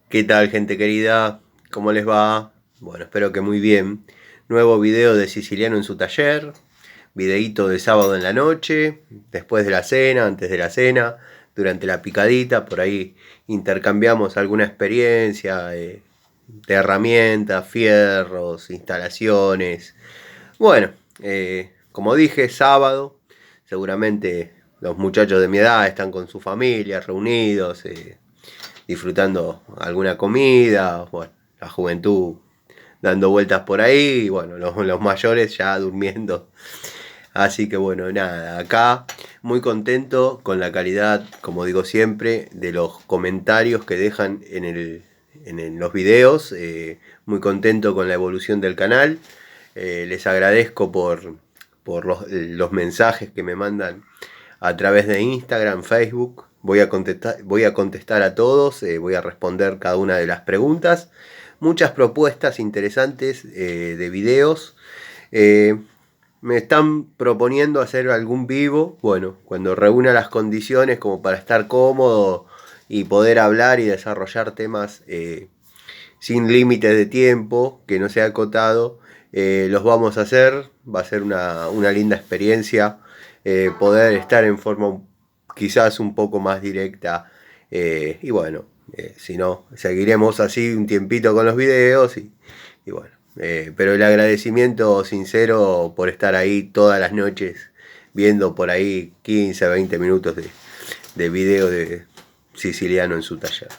¿Qué tal, gente querida? ¿Cómo les va? Bueno, espero que muy bien. Nuevo video de Siciliano en su taller. Videíto de sábado en la noche, después de la cena, antes de la cena, durante la picadita. Por ahí intercambiamos alguna experiencia de herramientas, fierros, instalaciones. Bueno, como dije, sábado. Seguramente los muchachos de mi edad están con su familia, reunidos. Disfrutando alguna comida, bueno, la juventud dando vueltas por ahí, y bueno, los mayores ya durmiendo. Así que bueno, nada, acá muy contento con la calidad, como digo siempre, de los comentarios que dejan en los videos, muy contento con la evolución del canal, les agradezco por los mensajes que me mandan a través de Instagram, Facebook. Voy a contestar a todos, voy a responder cada una de las preguntas. Muchas propuestas interesantes de videos. Eh, Me están proponiendo hacer algún vivo, bueno, cuando reúna las condiciones como para estar cómodo y poder hablar y desarrollar temas sin límites de tiempo, que no sea acotado, los vamos a hacer. Va a ser una linda experiencia poder estar en forma quizás un poco más directa. Y bueno, si no, seguiremos así un tiempito con los videos y bueno. Pero el agradecimiento sincero por estar ahí todas las noches viendo por ahí 15, 20 minutos de video de Siciliano en su taller.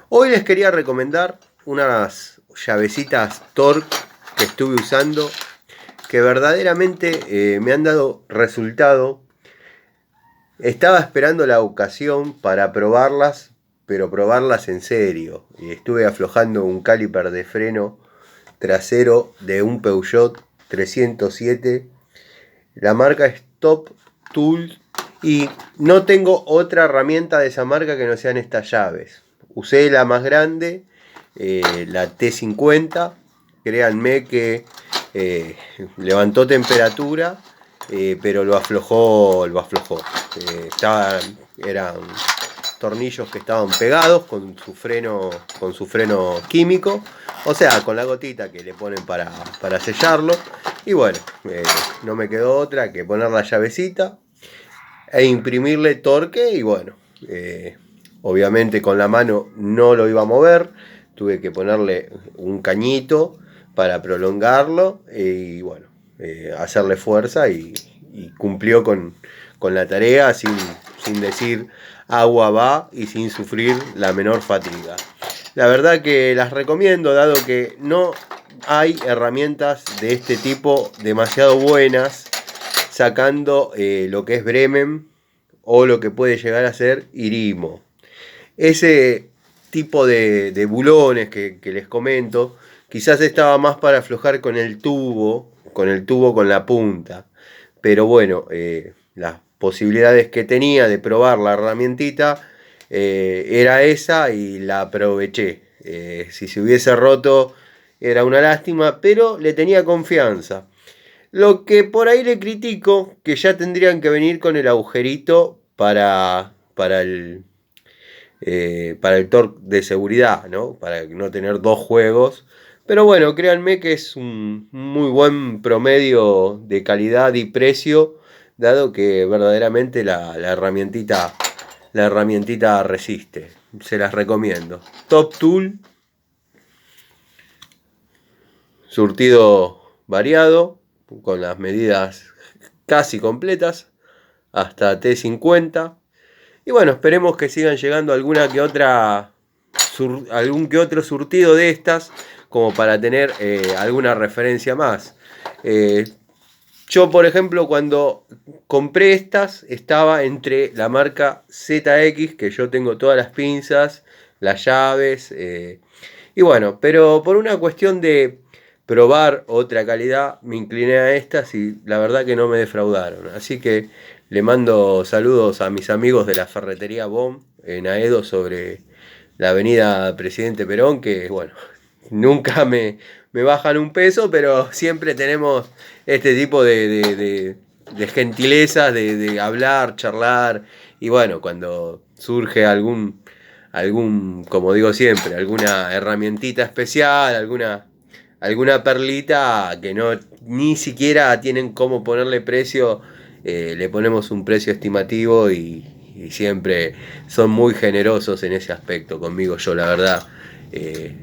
Hoy les quería recomendar unas llavecitas Torque que estuve usando, que verdaderamente me han dado resultado. Estaba esperando la ocasión para probarlas, pero probarlas en serio. Y estuve aflojando un caliper de freno trasero de un Peugeot 307. La marca es Top Tool y no tengo otra herramienta de esa marca que no sean estas llaves. Usé la más grande, la T50. Créanme que levantó temperatura, pero lo aflojó, lo aflojó. Eran tornillos que estaban pegados con su freno químico, o sea, con la gotita que le ponen para sellarlo. Y bueno, no me quedó otra que poner la llavecita e imprimirle torque. Y bueno, obviamente con la mano no lo iba a mover, tuve que ponerle un cañito para prolongarlo y bueno, hacerle fuerza y cumplió con la tarea sin decir agua va y sin sufrir la menor fatiga. La verdad que las recomiendo, dado que no hay herramientas de este tipo demasiado buenas, sacando lo que es Bremen o lo que puede llegar a ser Irimo. Ese tipo de bulones que les comento, quizás estaba más para aflojar con la punta. Pero bueno, las posibilidades que tenía de probar la herramientita era esa y la aproveché. Si se hubiese roto era una lástima, pero le tenía confianza. Lo que por ahí le critico, que ya tendrían que venir con el agujerito para el torque de seguridad, ¿no? Para no tener dos juegos. Pero bueno, créanme que es un muy buen promedio de calidad y precio, dado que verdaderamente la herramientita resiste. Se las recomiendo. Top Tool, surtido variado, con las medidas casi completas, hasta T50. Y bueno, esperemos que sigan llegando algún que otro surtido de estas, como para tener alguna referencia más. Yo, por ejemplo, cuando compré estas, estaba entre la marca ZX, que yo tengo todas las pinzas, las llaves, y bueno, pero por una cuestión de probar otra calidad, me incliné a estas y la verdad que no me defraudaron. Así que le mando saludos a mis amigos de la ferretería BOM en Aedo, sobre la avenida Presidente Perón, que bueno, nunca me bajan un peso, pero siempre tenemos este tipo de gentilezas, de hablar, charlar. Y bueno, cuando surge como digo siempre, alguna herramientita especial, alguna perlita que no ni siquiera tienen cómo ponerle precio, le ponemos un precio estimativo y siempre son muy generosos en ese aspecto conmigo. Yo la verdad,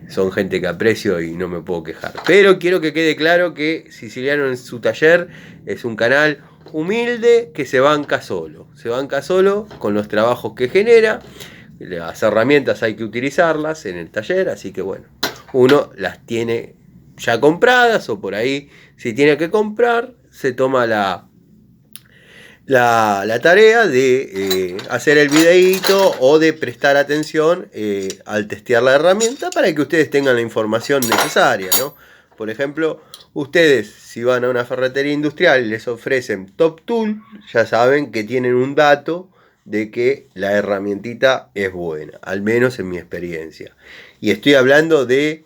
son gente que aprecio y no me puedo quejar. Pero quiero que quede claro que Siciliano en su taller es un canal humilde que se banca solo con los trabajos que genera. Las herramientas hay que utilizarlas en el taller, así que bueno, uno las tiene ya compradas o por ahí si tiene que comprar, se toma la tarea de hacer el videíto o de prestar atención al testear la herramienta para que ustedes tengan la información necesaria, ¿no? Por ejemplo, ustedes si van a una ferretería industrial y les ofrecen Top Tool, ya saben que tienen un dato de que la herramientita es buena, al menos en mi experiencia. Y estoy hablando de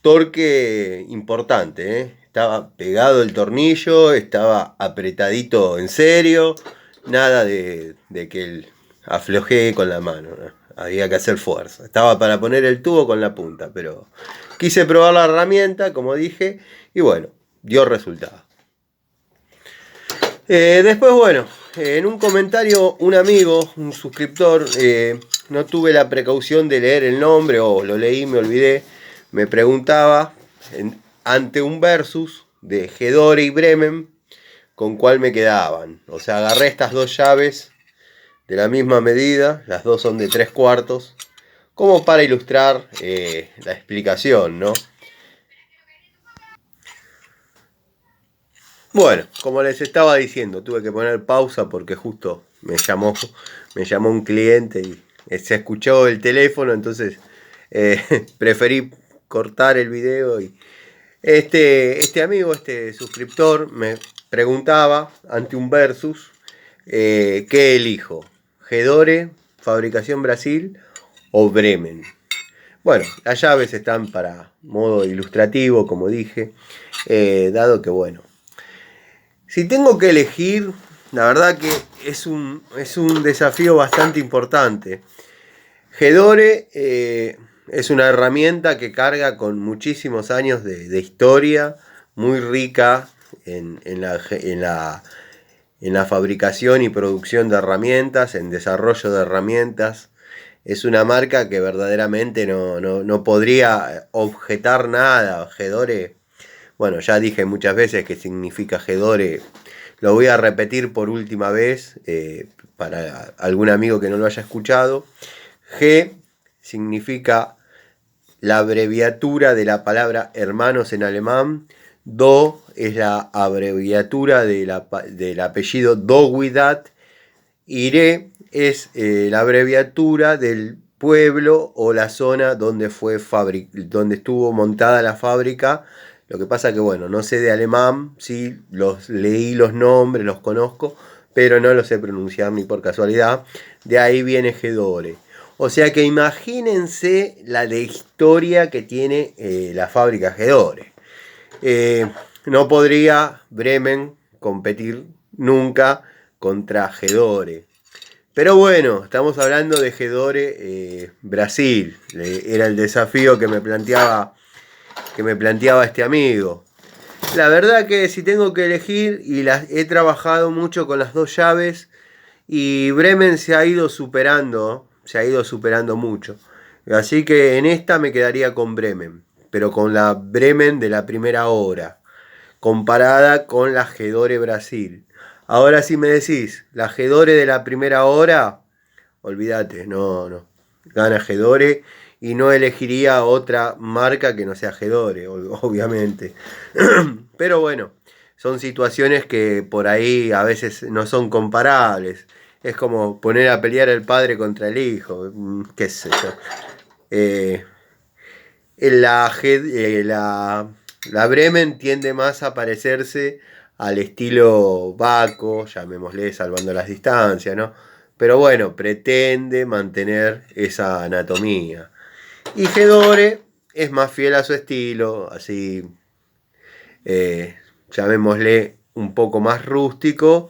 torque importante, ¿eh? Estaba pegado el tornillo, estaba apretadito en serio, nada de que aflojé con la mano, ¿no? Había que hacer fuerza. Estaba para poner el tubo con la punta, pero quise probar la herramienta, como dije, y bueno, dio resultado. Después, bueno, en un comentario, un amigo, un suscriptor, no tuve la precaución de leer el nombre, o lo leí, me olvidé, me preguntaba, ante un versus de Gedore y Bremen, con cuál me quedaban. O sea, agarré estas dos llaves de la misma medida, las dos son de 3/4, como para ilustrar la explicación, ¿no? Bueno, como les estaba diciendo, tuve que poner pausa porque justo me llamó un cliente y se escuchó el teléfono, entonces preferí cortar el video y este amigo, este suscriptor me preguntaba ante un versus, ¿qué elijo? ¿Gedore, Fabricación Brasil o Bremen? Bueno, las llaves están para modo ilustrativo, como dije, dado que bueno, si tengo que elegir, la verdad que es un desafío bastante importante. Gedore es una herramienta que carga con muchísimos años de historia, muy rica en la fabricación y producción de herramientas, en desarrollo de herramientas. Es una marca que verdaderamente no podría objetar nada. Gedore, bueno, ya dije muchas veces qué significa Gedore. Lo voy a repetir por última vez para algún amigo que no lo haya escuchado. G significa la abreviatura de la palabra hermanos en alemán. Do es la abreviatura del apellido Doguidat. Ire es la abreviatura del pueblo o la zona donde estuvo montada la fábrica. Lo que pasa que bueno, no sé de alemán, sí, leí los nombres, los conozco, pero no los sé pronunciar ni por casualidad. De ahí viene Gedore. O sea que imagínense la de historia que tiene la fábrica Gedore. No podría Bremen competir nunca contra Gedore. Pero bueno, estamos hablando de Gedore Brasil. Era el desafío que me planteaba este amigo. La verdad que si tengo que elegir, y he trabajado mucho con las dos llaves, y Bremen se ha ido superando mucho. Así que en esta me quedaría con Bremen, pero con la Bremen de la primera hora, comparada con la Gedore Brasil. Ahora si me decís, la Gedore de la primera hora, olvídate, no. Gana Gedore y no elegiría otra marca que no sea Gedore, obviamente. Pero bueno, son situaciones que por ahí a veces no son comparables. Es como poner a pelear el padre contra el hijo, qué sé yo. La Bremen tiende más a parecerse al estilo Baco, llamémosle salvando las distancias, ¿no? Pero bueno, pretende mantener esa anatomía. Y Gedore es más fiel a su estilo, así, llamémosle un poco más rústico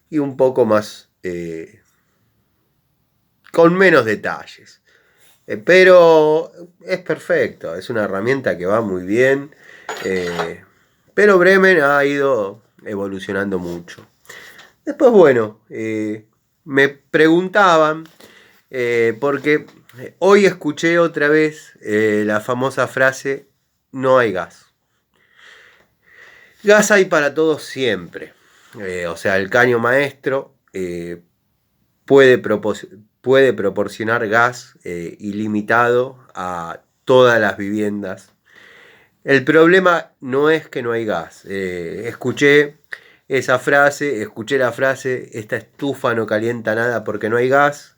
y un poco más con menos detalles. Pero es perfecto, es una herramienta que va muy bien. Pero Bremen ha ido evolucionando mucho. Después, bueno, me preguntaban, porque hoy escuché otra vez la famosa frase, no hay gas. Gas hay para todos siempre. O sea, el caño maestro puede, puede proporcionar gas ilimitado a todas las viviendas. El problema no es que no hay gas. Escuché esa frase, escuché la frase, esta estufa no calienta nada porque no hay gas.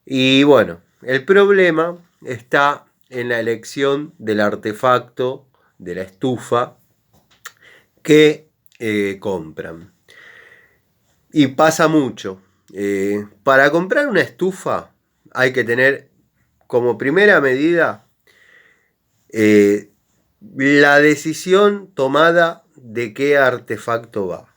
Y bueno, el problema está en la elección del artefacto de la estufa que compran. Y pasa mucho. Para comprar una estufa hay que tener como primera medida eh, la decisión tomada de qué artefacto va.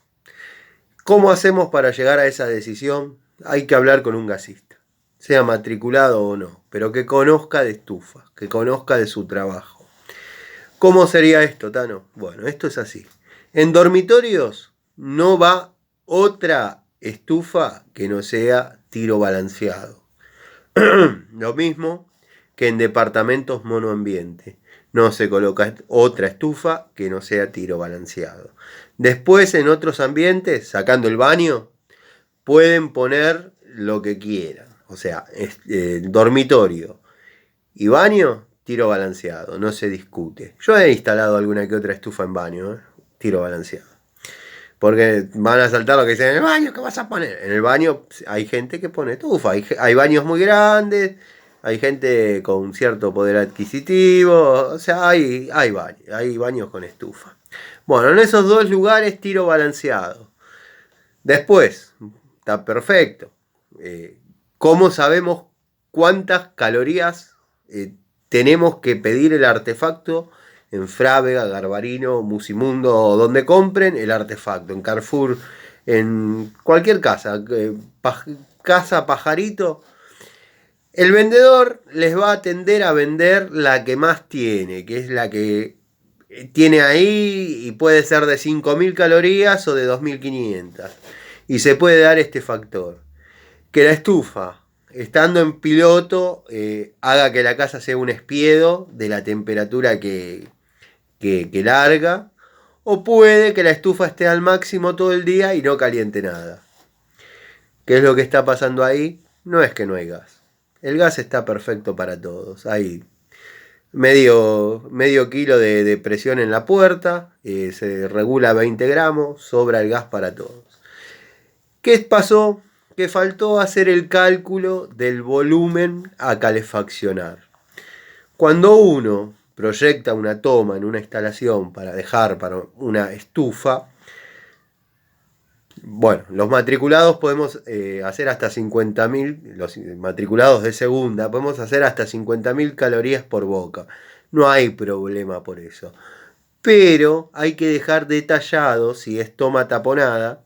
¿Cómo hacemos para llegar a esa decisión? Hay que hablar con un gasista, sea matriculado o no, pero que conozca de estufas, que conozca de su trabajo. ¿Cómo sería esto, Tano? Bueno, esto es así. En dormitorios no va otra estufa que no sea tiro balanceado. Lo mismo que en departamentos monoambiente. No se coloca otra estufa que no sea tiro balanceado. Después, en otros ambientes, sacando el baño, pueden poner lo que quieran. O sea, dormitorio y baño, tiro balanceado, no se discute. Yo he instalado alguna que otra estufa en baño, tiro balanceado. Porque van a saltar lo que dicen en el baño, ¿qué vas a poner? En el baño hay gente que pone estufa, hay baños muy grandes, hay gente con cierto poder adquisitivo, o sea, hay baños con estufa. Bueno, en esos dos lugares tiro balanceado. Después, está perfecto. ¿Cómo sabemos cuántas calorías tenemos que pedir el artefacto en Frávega, Garbarino, Musimundo o donde compren el artefacto? En Carrefour, en cualquier casa, casa Pajarito. El vendedor les va a tender a vender la que más tiene, que es la que tiene ahí y puede ser de 5.000 calorías o de 2.500. Y se puede dar este factor. Que la estufa, estando en piloto, haga que la casa sea un espiedo de la temperatura que larga. O puede que la estufa esté al máximo todo el día y no caliente nada. ¿Qué es lo que está pasando ahí? No es que no hay gas. El gas está perfecto para todos. Hay medio kilo de presión en la puerta, se regula 20 gramos, sobra el gas para todos. ¿Qué pasó? Que faltó hacer el cálculo del volumen a calefaccionar. Cuando uno proyecta una toma en una instalación para dejar para una estufa, bueno, los matriculados podemos hacer hasta 50.000, los matriculados de segunda, podemos hacer hasta 50.000 calorías por boca. No hay problema por eso. Pero hay que dejar detallado, si es toma taponada,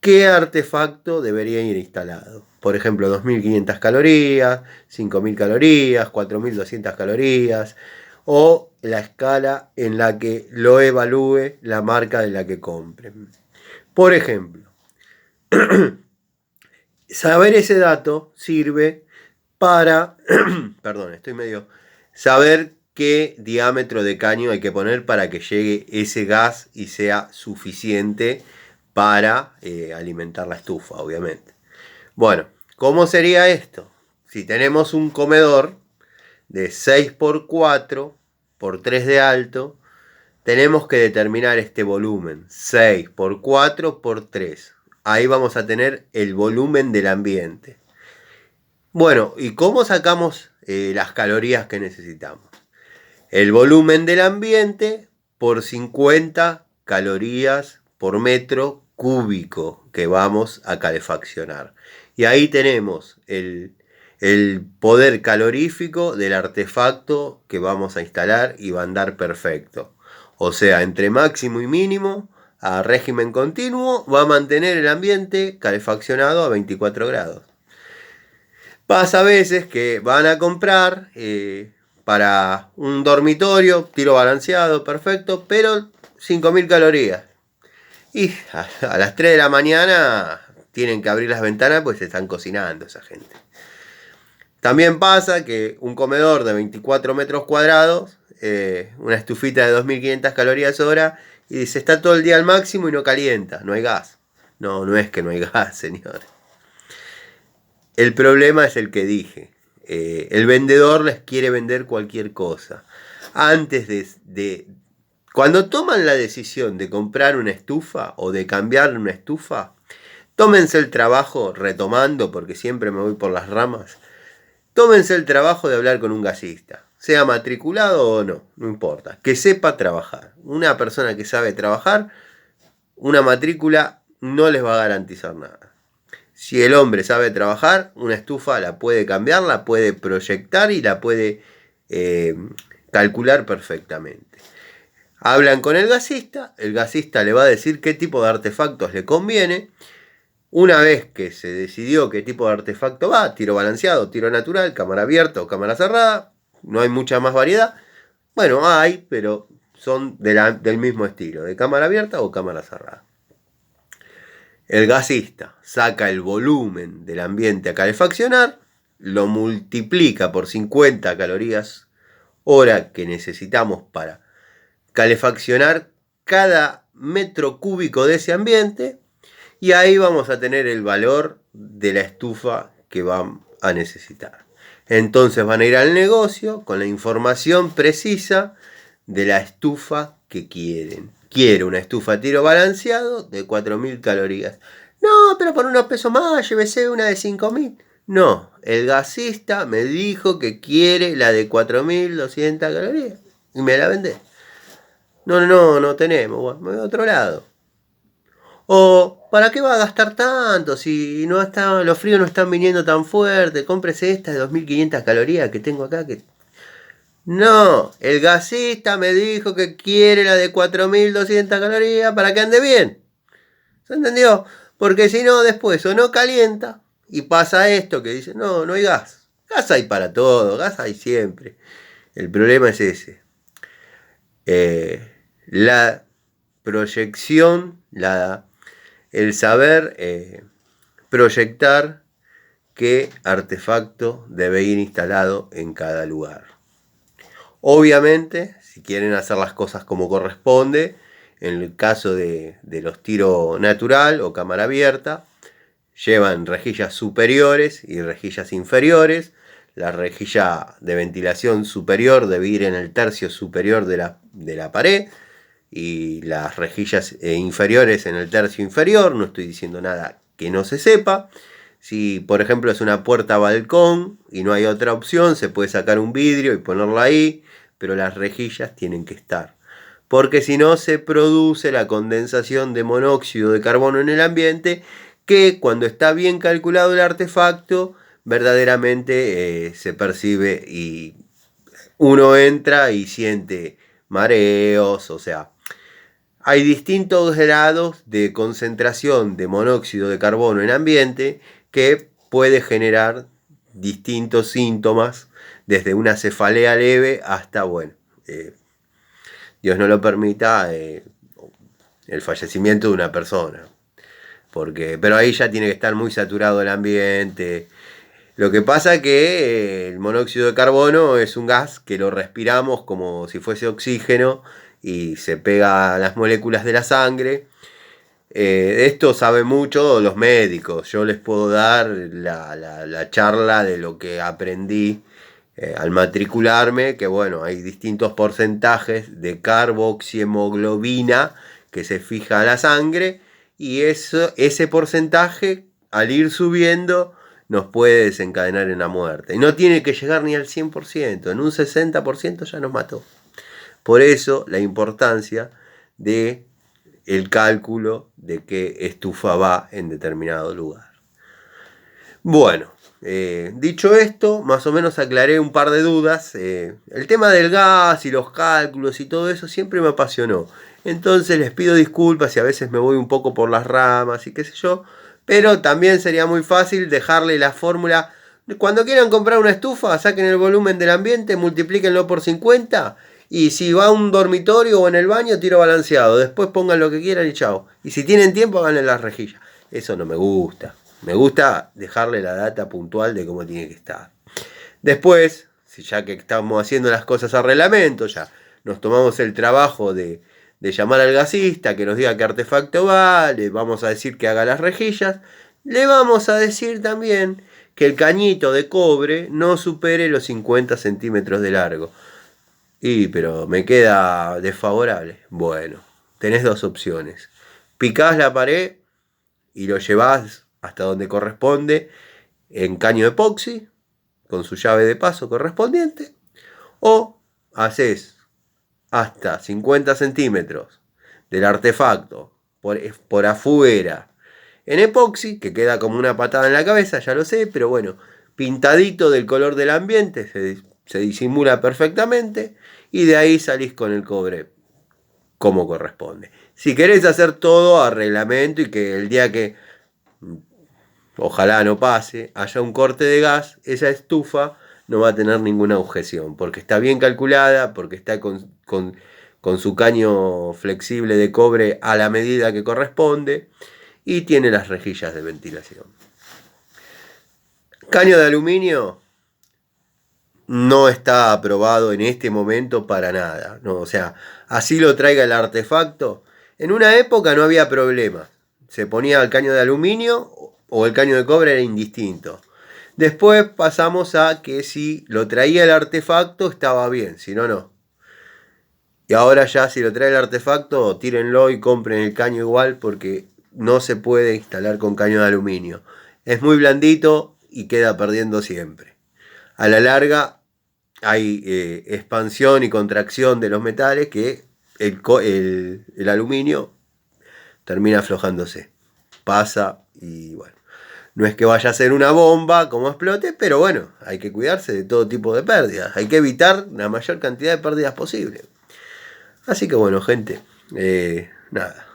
qué artefacto debería ir instalado. Por ejemplo, 2.500 calorías, 5.000 calorías, 4.200 calorías, o la escala en la que lo evalúe la marca de la que compren. Por ejemplo, saber ese dato sirve para, perdón, estoy medio, saber qué diámetro de caño hay que poner para que llegue ese gas y sea suficiente para alimentar la estufa, obviamente. Bueno, ¿cómo sería esto? Si tenemos un comedor de 6x4 por 3 de alto, tenemos que determinar este volumen, 6x4 por 3. Ahí vamos a tener el volumen del ambiente. Bueno, ¿y cómo sacamos las calorías que necesitamos? El volumen del ambiente por 50 calorías por metro cúbico que vamos a calefaccionar. Y ahí tenemos el poder calorífico del artefacto que vamos a instalar y va a andar perfecto. O sea, entre máximo y mínimo, a régimen continuo, va a mantener el ambiente calefaccionado a 24 grados. Pasa a veces que van a comprar para un dormitorio, tiro balanceado, perfecto, pero 5.000 calorías. Y a las 3 de la mañana tienen que abrir las ventanas pues se están cocinando esa gente. También pasa que un comedor de 24 metros cuadrados, una estufita de 2.500 calorías hora, y dice, está todo el día al máximo y no calienta, no hay gas. No, no es que no hay gas, señores. El problema es el que dije. El vendedor les quiere vender cualquier cosa. Antes cuando toman la decisión de comprar una estufa o de cambiar una estufa, tómense el trabajo, retomando, porque siempre me voy por las ramas, tómense el trabajo de hablar con un gasista. Sea matriculado o no, no importa. Que sepa trabajar. Una persona que sabe trabajar, una matrícula no les va a garantizar nada. Si el hombre sabe trabajar, una estufa la puede cambiar, la puede proyectar y la puede calcular perfectamente. Hablan con el gasista le va a decir qué tipo de artefactos le conviene. Una vez que se decidió qué tipo de artefacto va, tiro balanceado, tiro natural, cámara abierta o cámara cerrada, no hay mucha más variedad. Bueno, hay, pero son del mismo estilo, de cámara abierta o cámara cerrada. El gasista saca el volumen del ambiente a calefaccionar, lo multiplica por 50 calorías hora que necesitamos para calefaccionar cada metro cúbico de ese ambiente, y ahí vamos a tener el valor de la estufa que van a necesitar. Entonces van a ir al negocio con la información precisa de la estufa que quieren. Quiero una estufa a tiro balanceado de 4.000 calorías. No, pero por unos pesos más, llévese una de 5.000. No, el gasista me dijo que quiere la de 4.200 calorías y me la vende. No tenemos, bueno, me voy a otro lado. O, ¿para qué va a gastar tanto si no está, los fríos no están viniendo tan fuerte? Cómprese esta de 2.500 calorías que tengo acá. No, el gasista me dijo que quiere la de 4.200 calorías para que ande bien. ¿Se entendió? Porque si no, después o no calienta y pasa esto que dice, no hay gas. Gas hay para todo, gas hay siempre. El problema es ese. La proyección, el saber proyectar qué artefacto debe ir instalado en cada lugar. Obviamente, si quieren hacer las cosas como corresponde, en el caso de los tiro natural o cámara abierta, llevan rejillas superiores y rejillas inferiores. La rejilla de ventilación superior debe ir en el tercio superior de la pared y las rejillas inferiores en el tercio inferior. No estoy diciendo nada que no se sepa. Si por ejemplo es una puerta balcón y no hay otra opción, se puede sacar un vidrio y ponerlo ahí, pero las rejillas tienen que estar. Porque si no se produce la condensación de monóxido de carbono en el ambiente, que cuando está bien calculado el artefacto, verdaderamente se percibe y uno entra y siente mareos, o sea, hay distintos grados de concentración de monóxido de carbono en ambiente que puede generar distintos síntomas, desde una cefalea leve hasta, bueno, Dios no lo permita, el fallecimiento de una persona. Pero ahí ya tiene que estar muy saturado el ambiente. Lo que pasa es que el monóxido de carbono es un gas que lo respiramos como si fuese oxígeno y se pega a las moléculas de la sangre. Esto saben mucho los médicos. Yo les puedo dar la charla de lo que aprendí al matricularme, que bueno, hay distintos porcentajes de carboxihemoglobina que se fija a la sangre, y ese porcentaje, al ir subiendo, nos puede desencadenar en la muerte. Y no tiene que llegar ni al 100%, en un 60% ya nos mató. Por eso la importancia de el cálculo de qué estufa va en determinado lugar. Bueno, dicho esto, más o menos aclaré un par de dudas. El tema del gas y los cálculos y todo eso siempre me apasionó. Entonces les pido disculpas si a veces me voy un poco por las ramas y qué sé yo. Pero también sería muy fácil dejarle la fórmula Cuando quieran comprar una estufa, saquen el volumen del ambiente, multiplíquenlo por 50 y si va a un dormitorio o en el baño, tiro balanceado. Después pongan lo que quieran y chao. Y si tienen tiempo, háganle las rejillas. Eso no me gusta. Me gusta dejarle la data puntual de cómo tiene que estar. Después, si ya que estamos haciendo las cosas a reglamento, ya nos tomamos el trabajo de llamar al gasista, que nos diga qué artefacto va, le vamos a decir que haga las rejillas, le vamos a decir también que el cañito de cobre no supere los 50 centímetros de largo. Pero me queda desfavorable. Bueno, tenés dos opciones. Picás la pared y lo llevás hasta donde corresponde en caño epoxi, con su llave de paso correspondiente, o haces hasta 50 centímetros del artefacto por afuera en epoxi, que queda como una patada en la cabeza, ya lo sé, pero bueno, pintadito del color del ambiente, se disimula perfectamente, y de ahí salís con el cobre como corresponde. Si querés hacer todo a reglamento y que el día que, ojalá no pase, haya un corte de gas, esa estufa no va a tener ninguna objeción, porque está bien calculada, porque está con su caño flexible de cobre a la medida que corresponde y tiene las rejillas de ventilación. Caño de aluminio no está aprobado en este momento para nada, ¿no? O sea, así lo traiga el artefacto. En una época no había problema. Se ponía el caño de aluminio o el caño de cobre, era indistinto. Después pasamos a que si lo traía el artefacto estaba bien, si no, no. Y ahora ya si lo trae el artefacto, tírenlo y compren el caño igual porque no se puede instalar con caño de aluminio. Es muy blandito y queda perdiendo siempre. A la larga hay expansión y contracción de los metales que el aluminio termina aflojándose. Pasa y bueno. No es que vaya a ser una bomba como explote, pero bueno, hay que cuidarse de todo tipo de pérdidas. Hay que evitar la mayor cantidad de pérdidas posible. Así que bueno, gente, nada.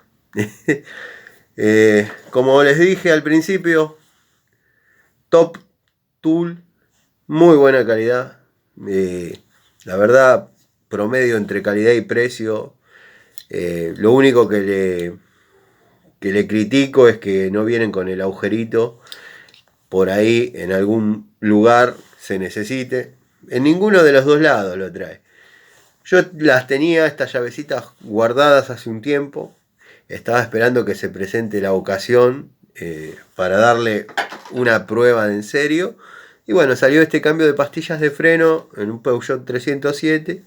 Como les dije al principio, top tool, muy buena calidad. La verdad, promedio entre calidad y precio. Lo único que le critico es que no vienen con el agujerito. Por ahí en algún lugar se necesite. En ninguno de los dos lados lo trae. Yo las tenía, estas llavecitas, guardadas hace un tiempo. Estaba esperando que se presente la ocasión para darle una prueba de en serio. Y bueno, salió este cambio de pastillas de freno en un Peugeot 307.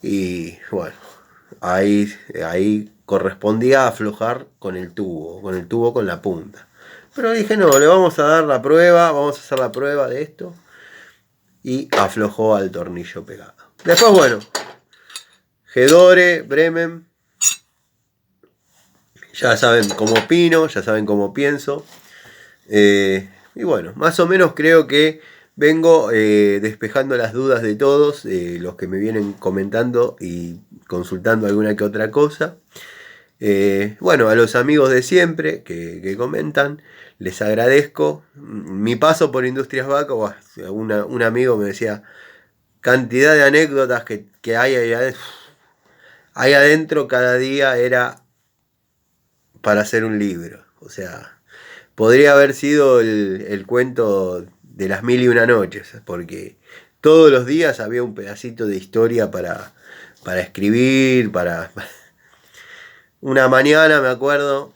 Y bueno, ahí correspondía aflojar con el tubo con la punta. Pero dije, no, le vamos a dar la prueba, vamos a hacer la prueba de esto. Y aflojó al tornillo pegado. Después, bueno, Gedore, Bremen. Ya saben cómo opino, ya saben cómo pienso. Y bueno, más o menos creo que vengo despejando las dudas de todos, los que me vienen comentando y consultando alguna que otra cosa. Bueno, a los amigos de siempre que comentan, les agradezco. Mi paso por Industrias Vaco, un amigo me decía, cantidad de anécdotas que hay ahí adentro cada día era para hacer un libro. O sea, podría haber sido el cuento de las 1001 noches, porque todos los días había un pedacito de historia para escribir, Una mañana, me acuerdo,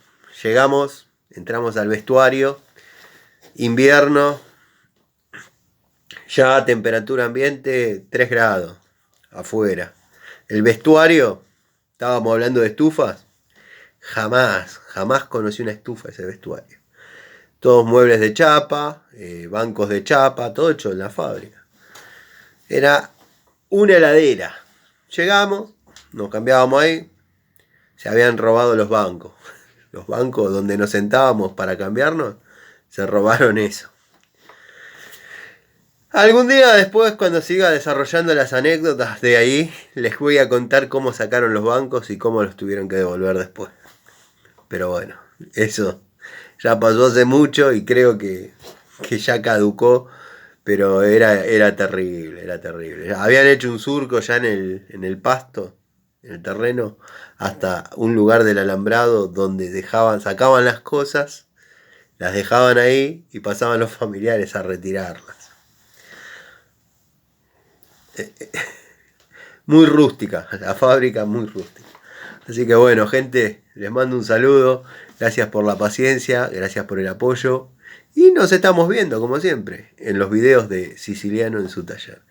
entramos al vestuario, invierno, ya temperatura ambiente 3 grados afuera. El vestuario, estábamos hablando de estufas, jamás conocí una estufa ese vestuario. Todos muebles de chapa, bancos de chapa, todo hecho en la fábrica. Era una heladera. Llegamos, nos cambiábamos ahí. Se habían robado los bancos. Los bancos donde nos sentábamos para cambiarnos, se robaron eso. Algún día después, cuando siga desarrollando las anécdotas de ahí, les voy a contar cómo sacaron los bancos y cómo los tuvieron que devolver después. Pero bueno, eso ya pasó hace mucho y creo que ya caducó Pero era terrible, era terrible. Habían hecho un surco ya en el pasto, en el terreno, hasta un lugar del alambrado donde sacaban las cosas, las dejaban ahí y pasaban los familiares a retirarlas. Muy rústica, la fábrica muy rústica. Así que bueno, gente, les mando un saludo. Gracias por la paciencia, gracias por el apoyo. Y nos estamos viendo, como siempre, en los videos de Siciliano en su taller.